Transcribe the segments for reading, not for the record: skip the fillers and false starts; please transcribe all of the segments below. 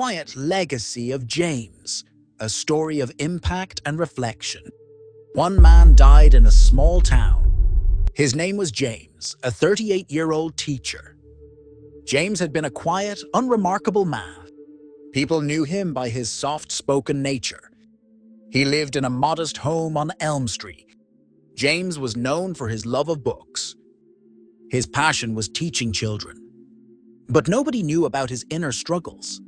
quiet legacy of James, a story of impact and reflection. One man died in a small town. His name was James, a 38-year-old teacher. James had been a quiet, unremarkable man. People knew him by his soft-spoken nature. He lived in a modest home on Elm Street. James was known for his love of books. His passion was teaching children. But nobody knew about his inner struggles.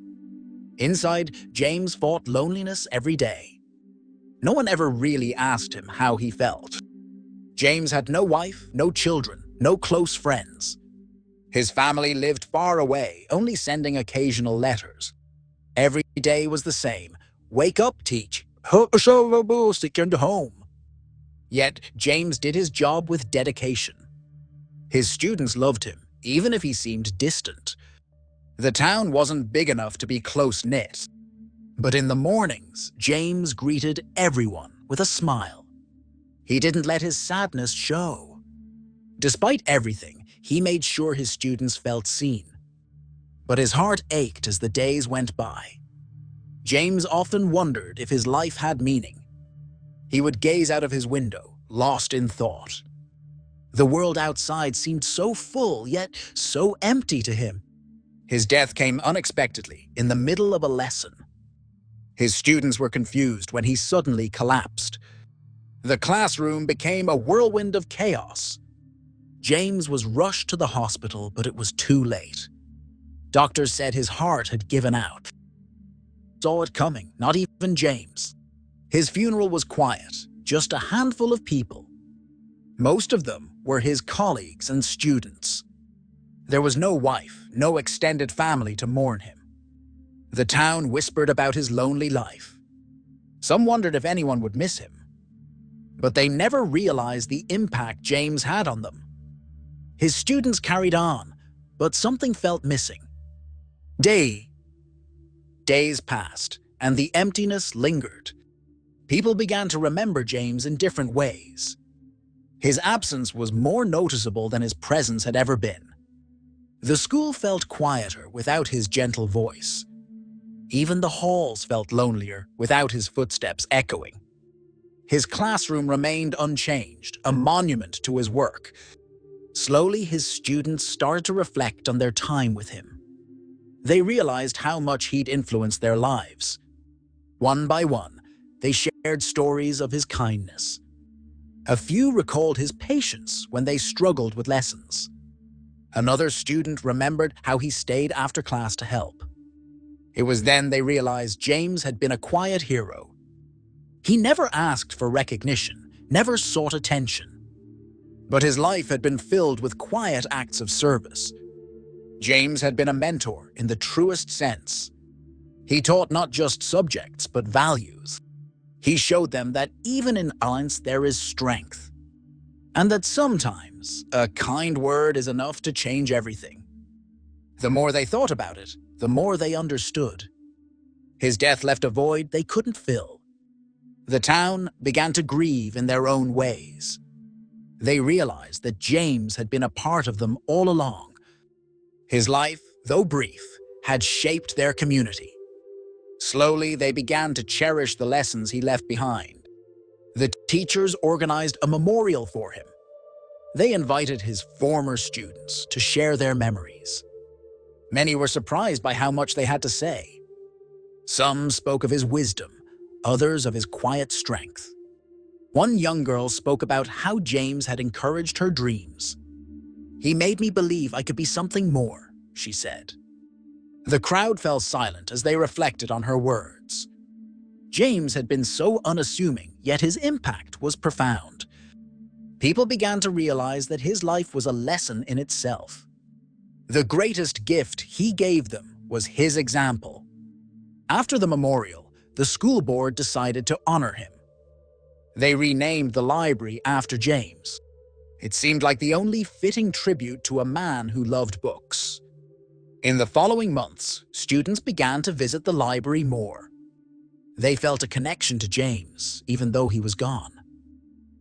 Inside, James fought loneliness every day. No one ever really asked him how he felt. James had no wife, no children, no close friends. His family lived far away, only sending occasional letters. Every day was the same. Wake up, teach. Stick into home. Yet, James did his job with dedication. His students loved him, even if he seemed distant. The town wasn't big enough to be close-knit. But in the mornings, James greeted everyone with a smile. He didn't let his sadness show. Despite everything, he made sure his students felt seen. But his heart ached as the days went by. James often wondered if his life had meaning. He would gaze out of his window, lost in thought. The world outside seemed so full, yet so empty to him. His death came unexpectedly, in the middle of a lesson. His students were confused when he suddenly collapsed. The classroom became a whirlwind of chaos. James was rushed to the hospital, but it was too late. Doctors said his heart had given out. Saw it coming, not even James. His funeral was quiet, just a handful of people. Most of them were his colleagues and students. There was no wife, no extended family to mourn him. The town whispered about his lonely life. Some wondered if anyone would miss him. But they never realized the impact James had on them. His students carried on, but something felt missing. Days passed, and the emptiness lingered. People began to remember James in different ways. His absence was more noticeable than his presence had ever been. The school felt quieter without his gentle voice. Even the halls felt lonelier without his footsteps echoing. His classroom remained unchanged, a monument to his work. Slowly, his students started to reflect on their time with him. They realized how much he'd influenced their lives. One by one, they shared stories of his kindness. A few recalled his patience when they struggled with lessons. Another student remembered how he stayed after class to help. It was then they realized James had been a quiet hero. He never asked for recognition, never sought attention. But his life had been filled with quiet acts of service. James had been a mentor in the truest sense. He taught not just subjects, but values. He showed them that even in silence there is strength, and that sometimes a kind word is enough to change everything. The more they thought about it, the more they understood. His death left a void they couldn't fill. The town began to grieve in their own ways. They realized that James had been a part of them all along. His life, though brief, had shaped their community. Slowly, they began to cherish the lessons he left behind. The teachers organized a memorial for him. They invited his former students to share their memories. Many were surprised by how much they had to say. Some spoke of his wisdom, others of his quiet strength. One young girl spoke about how James had encouraged her dreams. "He made me believe I could be something more," she said. The crowd fell silent as they reflected on her words. James had been so unassuming, yet his impact was profound. People began to realize that his life was a lesson in itself. The greatest gift he gave them was his example. After the memorial, the school board decided to honor him. They renamed the library after James. It seemed like the only fitting tribute to a man who loved books. In the following months, students began to visit the library more. They felt a connection to James, even though he was gone.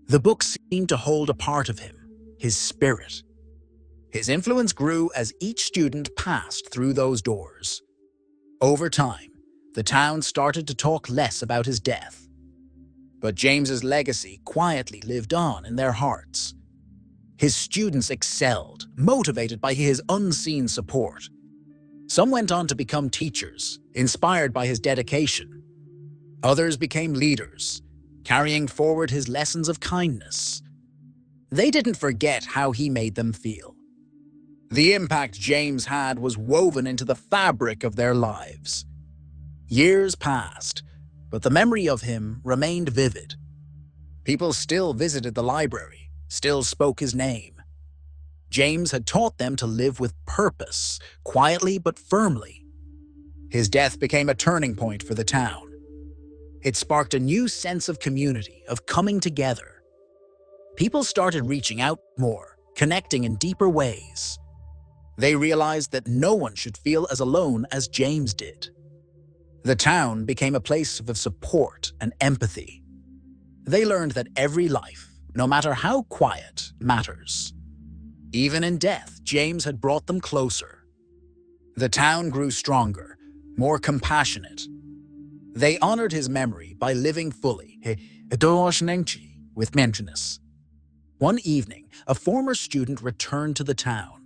The books seemed to hold a part of him, his spirit. His influence grew as each student passed through those doors. Over time, The town started to talk less about his death. But James's legacy quietly lived on in their hearts. His students excelled, motivated by his unseen support. Some went on to become teachers, inspired by his dedication. Others became leaders, carrying forward his lessons of kindness. They didn't forget how he made them feel. The impact James had was woven into the fabric of their lives. Years passed, but the memory of him remained vivid. People still visited the library, still spoke his name. James had taught them to live with purpose, quietly but firmly. His death became a turning point for the town. It sparked a new sense of community, of coming together. People started reaching out more, connecting in deeper ways. They realized that no one should feel as alone as James did. The town became a place of support and empathy. They learned that every life, no matter how quiet, matters. Even in death, James had brought them closer. The town grew stronger, more compassionate. They honored his memory by living fully, with mindfulness. One evening, a former student returned to the town.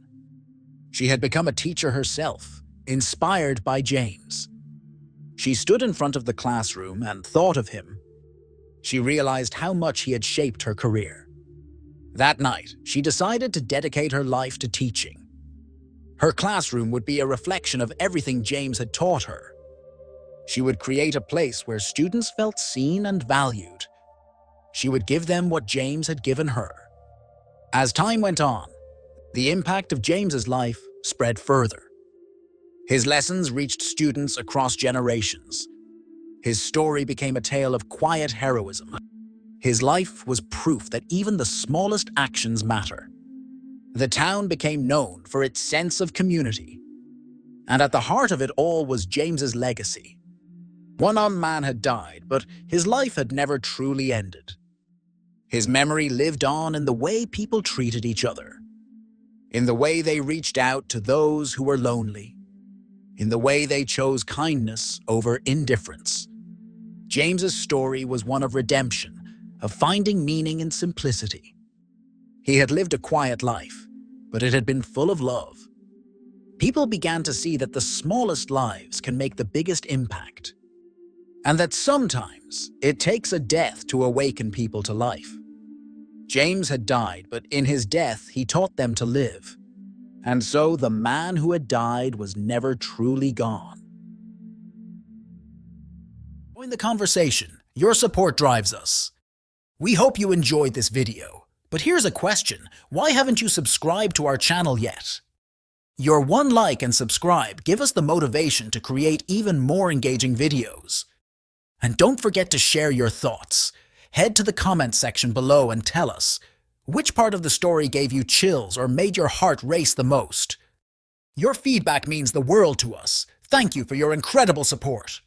She had become a teacher herself, inspired by James. She stood in front of the classroom and thought of him. She realized how much he had shaped her career. That night, she decided to dedicate her life to teaching. Her classroom would be a reflection of everything James had taught her. She would create a place where students felt seen and valued. She would give them what James had given her. As time went on, the impact of James's life spread further. His lessons reached students across generations. His story became a tale of quiet heroism. His life was proof that even the smallest actions matter. The town became known for its sense of community. And at the heart of it all was James's legacy. One armed man had died, but his life had never truly ended. His memory lived on in the way people treated each other, in the way they reached out to those who were lonely, in the way they chose kindness over indifference. James's story was one of redemption, of finding meaning in simplicity. He had lived a quiet life, but it had been full of love. People began to see that the smallest lives can make the biggest impact, and that sometimes it takes a death to awaken people to life. James had died, but in his death he taught them to live. And so the man who had died was never truly gone. Join the conversation. Your support drives us. We hope you enjoyed this video. But here's a question. Why haven't you subscribed to our channel yet? Your one like and subscribe give us the motivation to create even more engaging videos. And don't forget to share your thoughts. Head to the comment section below and tell us, which part of the story gave you chills or made your heart race the most? Your feedback means the world to us. Thank you for your incredible support.